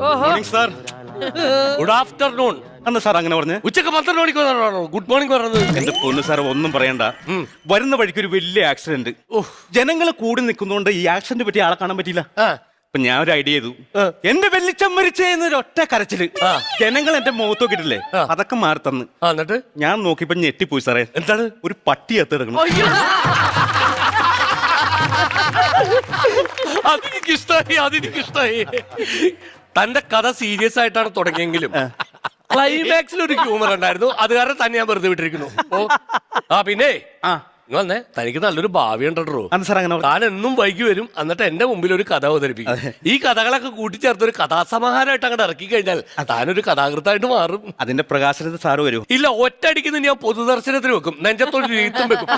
Morning sir. Good afternoon. എന്താ sir അങ്ങനെ പറഞ്ഞ്? ഉച്ചക്ക് 12 മണിക്ക് വന്നാണോ ഗുഡ് മോർണിംഗ് പറഞ്ഞത്? എന്റെ പൊന്നു സാർ ഒന്നും പറയണ്ട. വരുന്ന വഴിക്ക് ഒരു വലിയ ആക്സിഡന്റ്. ജനങ്ങൾ കൂടി നിൽക്കുന്നതുകൊണ്ട് ഈ ആക്സിഡന്റ് പറ്റി ആളെ കാണാൻ പറ്റിയില്ല. അപ്പൊ ഞാൻ ഒരു ഐഡിയ ചെയ്തു. എന്റെ വെള്ളിച്ചം മരിച്ചെന്ന് ഒറ്റ കരച്ചില് ജനങ്ങൾ എന്റെ മുഖത്ത് നോക്കിയിട്ടില്ലേ, അതൊക്കെ മാറി തന്ന്. എന്നിട്ട് ഞാൻ നോക്കിയപ്പോ ഞെട്ടിപ്പോയി സാറേ. എന്താണ്? ഒരു പട്ടി എത്തെടുക്കണം. അതെനിക്കിഷ്ടായി. തന്റെ കഥ സീരിയസ് ആയിട്ടാണ് തുടങ്ങിയെങ്കിലും ക്ലൈമാക്സിൽ ഒരു ഹ്യൂമർ ഉണ്ടായിരുന്നു. അത് കാരണം തന്നെ ഞാൻ വെറുതെ വിട്ടിരിക്കുന്നു. പിന്നെ വന്നേ, തനിക്ക് നല്ലൊരു ഭാവി ഉണ്ടോ. താൻ എന്നും വൈകി വരും, എന്നിട്ട് എന്റെ മുമ്പിൽ ഒരു കഥ അവതരിപ്പിക്കും. ഈ കഥകളൊക്കെ കൂട്ടിച്ചേർത്ത് ഒരു കഥാസമാഹാരമായിട്ട് അങ്ങോട്ട് ഇറക്കി കഴിഞ്ഞാൽ താനൊരു കഥാകൃത്തായിട്ട് മാറും. അതിന്റെ പ്രകാശനത്തിൽ സാറ് വരും. ഇല്ല, ഒറ്റയടിക്കുന്ന ഞാൻ പൊതുദർശനത്തിന് വെക്കും, നെഞ്ചത്തോട് രീതിത്തും വെക്കും.